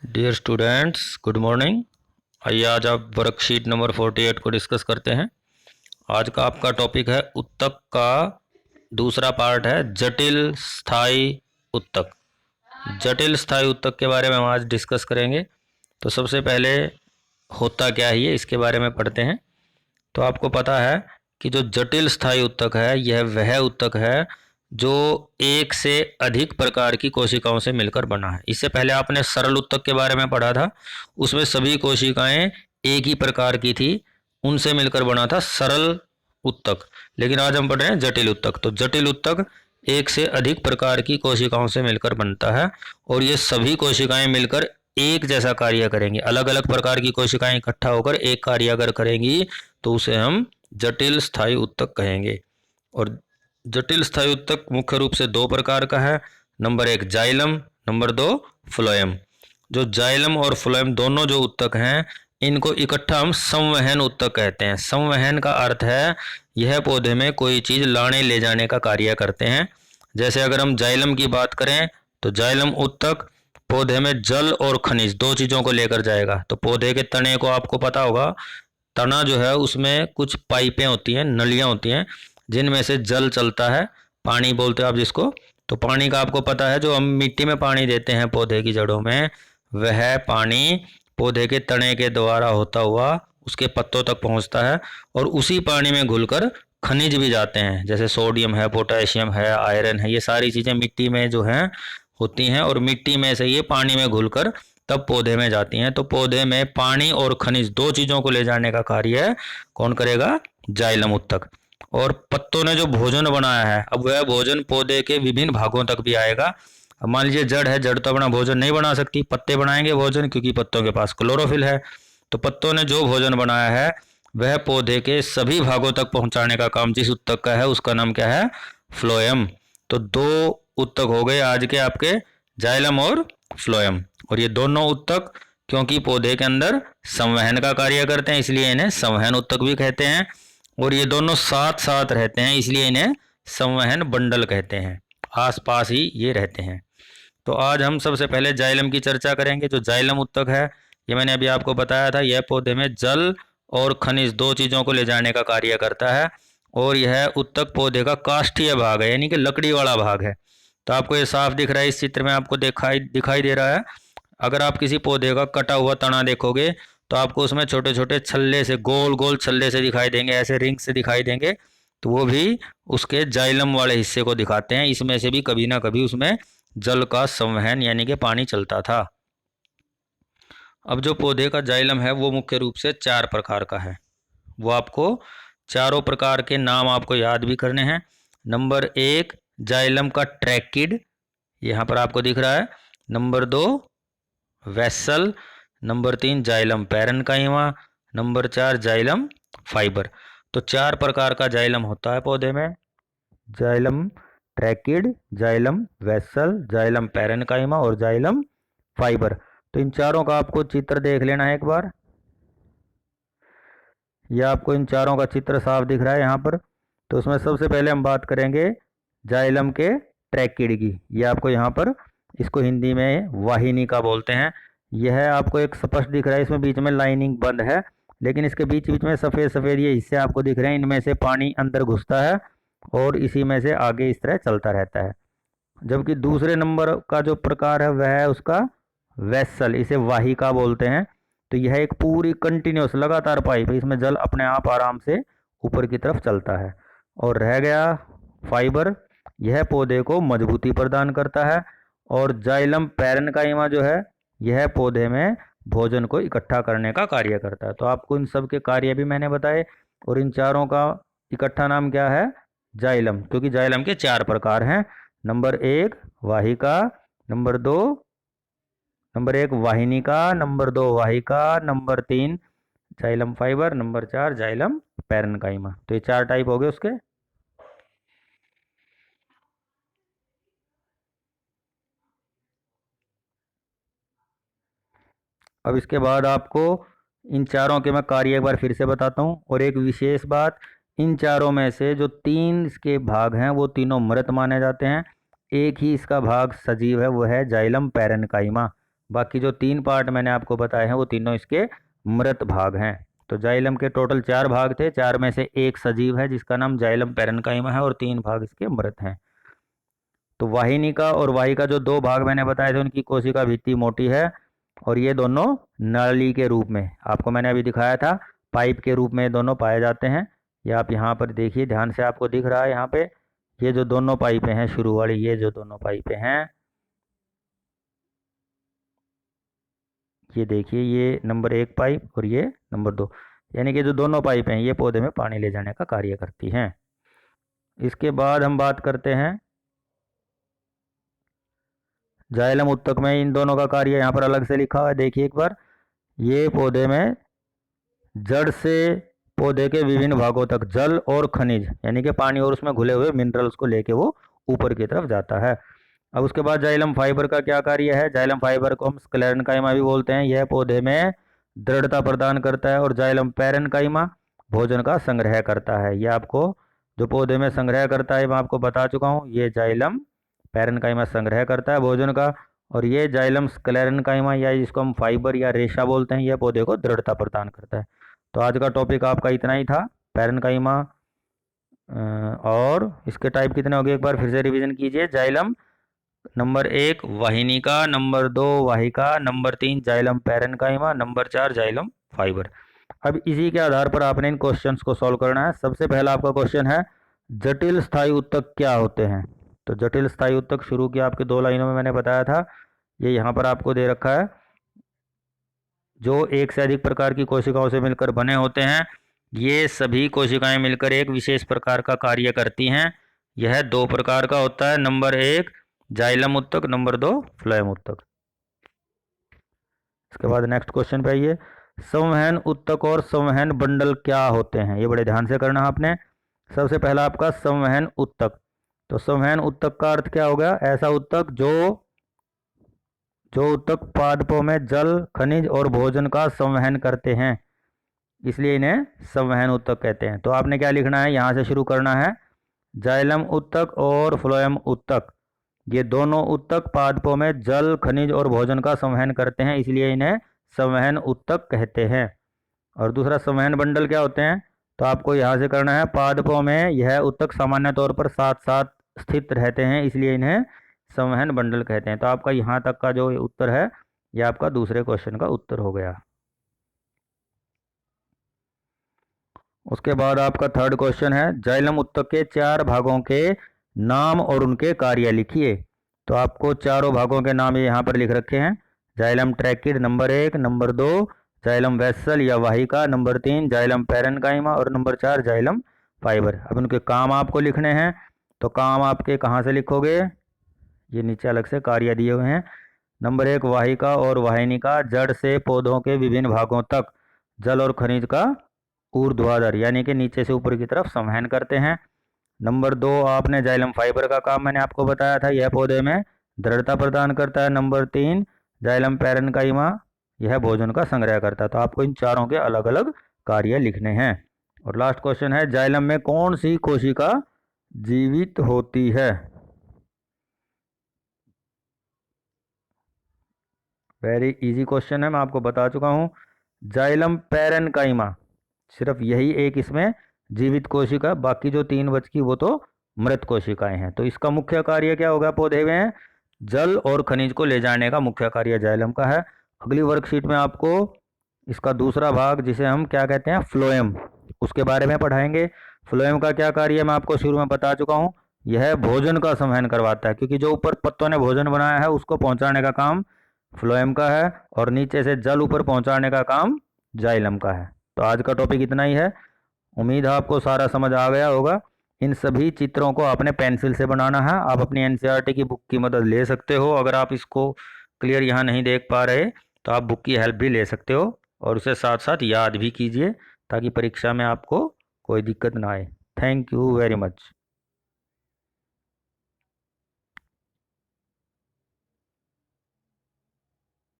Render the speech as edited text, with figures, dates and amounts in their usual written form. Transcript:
Dear students, good morning. आइए आज आप वर्कशीट नंबर 48 को डिस्कस करते हैं। आज का आपका टॉपिक है उत्तक का दूसरा पार्ट है जटिल स्थायी उत्तक। जटिल स्थायी उत्तक के बारे में हम आज डिस्कस करेंगे। तो सबसे पहले होता क्या है ये इसके बारे में पढ़ते हैं। तो आपको पता है कि जो जटिल स्थायी उत्तक है यह वह उत्तक है जो एक से अधिक प्रकार की कोशिकाओं से मिलकर बना है। इससे पहले आपने सरल उत्तक के बारे में पढ़ा था, उसमें सभी कोशिकाएं एक ही प्रकार की थी, उनसे मिलकर बना था सरल उत्तक। लेकिन आज हम पढ़ रहे हैं जटिल उत्तक। तो जटिल उत्तक एक से अधिक प्रकार की कोशिकाओं से मिलकर बनता है और ये सभी कोशिकाएं मिलकर एक जैसा कार्य करेंगी। अलग अलग प्रकार की कोशिकाएं इकट्ठा होकर एक कार्य अगर करेंगी तो उसे हम जटिल स्थायी उत्तक कहेंगे। और जटिल स्थायी उत्तक मुख्य रूप से दो प्रकार का है। नंबर एक जाइलम, नंबर दो फ्लोएम। जो जाइलम और फ्लोएम दोनों जो उत्तक हैं इनको इकट्ठा हम संवहन उत्तक कहते हैं। संवहन का अर्थ है यह पौधे में कोई चीज लाने ले जाने का कार्य करते हैं। जैसे अगर हम जाइलम की बात करें तो जाइलम उत्तक पौधे में जल और खनिज दो चीजों को लेकर जाएगा। तो पौधे के तने को आपको पता होगा, तना जो है उसमें कुछ पाइपें होती हैं, नलियां होती हैं जिनमें से जल चलता है, पानी बोलते हो आप जिसको। तो पानी का आपको पता है, जो हम मिट्टी में पानी देते हैं पौधे की जड़ों में, वह पानी पौधे के तने के द्वारा होता हुआ उसके पत्तों तक पहुंचता है और उसी पानी में घुलकर खनिज भी जाते हैं, जैसे सोडियम है, पोटेशियम है, आयरन है। ये सारी चीज़ें मिट्टी में जो हैं होती हैं और मिट्टी में से ये पानी में घुलकर तब पौधे में जाती हैं। तो पौधे में पानी और खनिज दो चीज़ों को ले जाने का कार्य कौन करेगा? जाइलम उत्तक। और पत्तों ने जो भोजन बनाया है, अब वह भोजन पौधे के विभिन्न भागों तक भी आएगा। अब मान लीजिए जड़ है, जड़ तो अपना भोजन नहीं बना सकती, पत्ते बनाएंगे भोजन, क्योंकि पत्तों के पास क्लोरोफिल है। तो पत्तों ने जो भोजन बनाया है वह पौधे के सभी भागों तक पहुंचाने का काम जिस उत्तक का है उसका नाम क्या है? फ्लोएम। तो दो उत्तक हो गए आज के आपके, जाइलम और फ्लोएम। और ये दोनों उत्तक क्योंकि पौधे के अंदर संवहन का कार्य करते हैं इसलिए इन्हें संवहन उत्तक भी कहते हैं। और ये दोनों साथ साथ रहते हैं इसलिए इन्हें संवहन बंडल कहते हैं, आसपास ही ये रहते हैं। तो आज हम सबसे पहले जाइलम की चर्चा करेंगे। जो जाइलम उत्तक है ये मैंने अभी आपको बताया था, यह पौधे में जल और खनिज दो चीज़ों को ले जाने का कार्य करता है और यह उत्तक पौधे का काष्ठीय भाग है, यानी कि लकड़ी वाला भाग है। तो आपको ये साफ दिख रहा है, इस चित्र में आपको दिखाई दे रहा है। अगर आप किसी पौधे का कटा हुआ तना देखोगे तो आपको उसमें छोटे छोटे छल्ले से, गोल गोल छल्ले से दिखाई देंगे, ऐसे रिंग से दिखाई देंगे। तो वो भी उसके जाइलम वाले हिस्से को दिखाते हैं। इसमें से भी कभी ना कभी उसमें जल का संवहन यानी कि पानी चलता था। अब जो पौधे का जाइलम है वो मुख्य रूप से चार प्रकार का है। वो आपको चारों प्रकार के नाम आपको याद भी करने हैं। नंबर एक जाइलम का ट्रैकिड, यहाँ पर आपको दिख रहा है। नंबर दो वेसल। नंबर तीन जाइलम पैरेन्काइमा। नंबर चार जाइलम फाइबर। तो चार प्रकार का जाइलम होता है पौधे में, xylem tracheid, xylem vessel, xylem parenchyma और जाइलम फाइबर। तो इन चारों का आपको चित्र देख लेना है एक बार। यह आपको इन चारों का चित्र साफ दिख रहा है यहाँ पर। तो उसमें सबसे पहले हम बात करेंगे जाइलम के ट्रैकिड की। यह आपको यहाँ पर, इसको हिंदी में वाहिनी का बोलते हैं। यह आपको एक स्पष्ट दिख रहा है, इसमें बीच में लाइनिंग बंद है, लेकिन इसके बीच बीच में सफ़ेद सफ़ेद ये हिस्से आपको दिख रहे हैं। इनमें से पानी अंदर घुसता है और इसी में से आगे इस तरह चलता रहता है। जबकि दूसरे नंबर का जो प्रकार है वह है उसका वेसल, इसे वाहिका बोलते हैं। तो यह एक पूरी कंटिन्यूस लगातार पाइप है, इसमें जल अपने आप आराम से ऊपर की तरफ चलता है। और रह गया फाइबर, यह पौधे को मजबूती प्रदान करता है। और जाइलम पैरेन्काइमा जो है यह पौधे में भोजन को इकट्ठा करने का कार्य करता है। तो आपको इन सब के कार्य भी मैंने बताए। और इन चारों का इकट्ठा नाम क्या है? जाइलम, क्योंकि जाइलम के चार प्रकार हैं। नंबर एक वाहिका, नंबर एक वाहिनिका, नंबर दो वाहिका, नंबर तीन जाइलम फाइबर, नंबर चार जाइलम पैरेन्काइमा। तो ये चार टाइप हो गए उसके। अब इसके बाद आपको इन चारों के मैं कार्य एक बार फिर से बताता हूँ। और एक विशेष बात, इन चारों में से जो तीन इसके भाग हैं वो तीनों मृत माने जाते हैं। एक ही इसका भाग सजीव है, वो है जाइलम पैरेन्काइमा। बाकी जो 3 पार्ट मैंने आपको बताए हैं वो तीनों इसके मृत भाग हैं। तो जाइलम के टोटल 4 भाग थे, 4 में से एक सजीव है जिसका नाम जाइलम पैरेन्काइमा है और 3 भाग इसके मृत हैं। तो वाहिनिका और वाहिका जो 2 भाग मैंने बताए थे उनकी कोशिका भित्ति मोटी है और ये दोनों नली के रूप में, आपको मैंने अभी दिखाया था, पाइप के रूप में दोनों पाए जाते हैं। ये आप यहाँ पर देखिए ध्यान से, आपको दिख रहा है यहाँ पे ये जो दोनों पाइपें हैं शुरू वाली, ये जो दोनों पाइपें हैं, ये देखिए ये नंबर 1 पाइप और ये नंबर 2, यानी कि जो दोनों पाइप हैं ये पौधे में पानी ले जाने का कार्य करती हैं। इसके बाद हम बात करते हैं जाइलम उत्तक में इन दोनों का कार्य यहाँ पर अलग से लिखा हुआ है, देखिए एक बार। ये पौधे में जड़ से पौधे के विभिन्न भागों तक जल और खनिज यानी कि पानी और उसमें घुले हुए मिनरल्स को लेके वो ऊपर की तरफ जाता है। अब उसके बाद जाइलम फाइबर का क्या कार्य है? जाइलम फाइबर को हम स्क्लेरेन्काइमा भी बोलते हैं। यह पौधे में दृढ़ता प्रदान करता है और जाइलम पैरेन्काइमा भोजन का संग्रह करता है। यह आपको जो पौधे में संग्रह करता है मैं आपको बता चुका हूँ। ये जाइलम पैरेन्काइमा संग्रह करता है भोजन का, और ये जाइलम स्क्लेरेन्काइमा या जिसको हम फाइबर या रेशा बोलते हैं, यह पौधे को दृढ़ता प्रदान करता है। तो आज का टॉपिक आपका इतना ही था, पैरेन्काइमा। और इसके टाइप कितने हो गए एक बार फिर से रिवीजन कीजिए। जाइलम नंबर 1 वाहिनिका, नंबर 2 वाहिका, number 3 xylem parenchyma, number 4 xylem fibre. अब इसी के आधार पर आपने इन क्वेश्चंस को सॉल्व करना है। सबसे पहला आपका क्वेश्चन है जटिल स्थायी उत्तक क्या होते हैं? तो जटिल स्थायी उत्तक शुरू की आपके 2 लाइनों में मैंने बताया था, ये यहाँ पर आपको दे रखा है। जो एक से अधिक प्रकार की कोशिकाओं से मिलकर बने होते हैं, ये सभी कोशिकाएं मिलकर एक विशेष प्रकार का कार्य करती हैं। यह 2 प्रकार का होता है, नंबर 1 जाइलम उत्तक, नंबर 2 फ्लोएम उत्तक। इसके बाद नेक्स्ट क्वेश्चन पे आइए। संवहन उत्तक और संवहन बंडल क्या होते हैं? ये बड़े ध्यान से करना है आपने। सबसे पहला आपका संवहन उत्तक। तो संवहन उत्तक का अर्थ क्या होगा? ऐसा उत्तक जो उत्तक पादपों में जल, खनिज और भोजन का संवहन करते हैं, इसलिए इन्हें संवहन उत्तक कहते हैं। तो आपने क्या लिखना है, यहाँ से शुरू करना है। जाइलम उत्तक और फ्लोएम उत्तक, ये दोनों उत्तक पादपों में जल, खनिज और भोजन का संवहन करते हैं, इसलिए इन्हें संवहन उत्तक कहते हैं। और दूसरा संवहन बंडल क्या होते हैं? तो आपको यहाँ से करना है, पादपों में यह उत्तक सामान्य तौर पर साथ साथ स्थित रहते हैं, इसलिए इन्हें संवहन बंडल कहते हैं। तो आपका यहाँ तक का जो उत्तर है यह आपका दूसरे क्वेश्चन का उत्तर हो गया। उसके बाद आपका थर्ड क्वेश्चन है जाइलम उत्तक के 4 भागों के नाम और उनके कार्य लिखिए। तो आपको चारों भागों के नाम ये यहाँ पर लिख रखे हैं। Xylem tracheid number 1, number 2 xylem vessel या वाहिका, नंबर 3 जाइलम पैरेन्काइमा और नंबर 4 जाइलम फाइबर। अब उनके काम आपको लिखने हैं। तो काम आपके कहाँ से लिखोगे? ये नीचे अलग से कार्य दिए हुए हैं। नंबर 1 वाहिका और वाहिनिका जड़ से पौधों के विभिन्न भागों तक जल और खनिज का ऊर्ध्वाधर यानी कि नीचे से ऊपर की तरफ संवहन करते हैं। नंबर 2 आपने जाइलम फाइबर का काम मैंने आपको बताया था, यह पौधे में दृढ़ता प्रदान करता है। नंबर 3 जाइलम पैरेन्काइमा, यह भोजन का संग्रह करता है। तो आपको इन चारों के अलग अलग कार्य लिखने हैं। और लास्ट क्वेश्चन है जाइलम में कौन सी कोशिका जीवित होती है? वेरी इजी क्वेश्चन है, मैं आपको बता चुका हूँ। जाइलम पैरेन्काइमा, सिर्फ यही एक इसमें जीवित कोशिका, बाकी जो 3 बच की वो तो मृत कोशिकाएं हैं। तो इसका मुख्य कार्य क्या होगा? पौधे में जल और खनिज को ले जाने का मुख्य कार्य जाइलम का है। अगली वर्कशीट में आपको इसका दूसरा भाग जिसे हम क्या कहते हैं फ्लोएम, उसके बारे में पढ़ाएंगे। फ्लोएम का क्या कार्य है मैं आपको शुरू में बता चुका हूँ। यह भोजन का संवहन करवाता है, क्योंकि जो ऊपर पत्तों ने भोजन बनाया है उसको पहुंचाने का काम फ्लोएम का है और नीचे से जल ऊपर पहुंचाने का काम जाइलम का है। तो आज का टॉपिक इतना ही है। उम्मीद है आपको सारा समझ आ गया होगा। इन सभी चित्रों को आपने पेंसिल से बनाना है। आप अपनी एनसीईआरटी की बुक की मदद ले सकते हो। अगर आप इसको क्लियर यहाँ नहीं देख पा रहे तो आप बुक की हेल्प भी ले सकते हो और उसे साथ साथ याद भी कीजिए ताकि परीक्षा में आपको कोई दिक्कत ना आए। Thank you very much.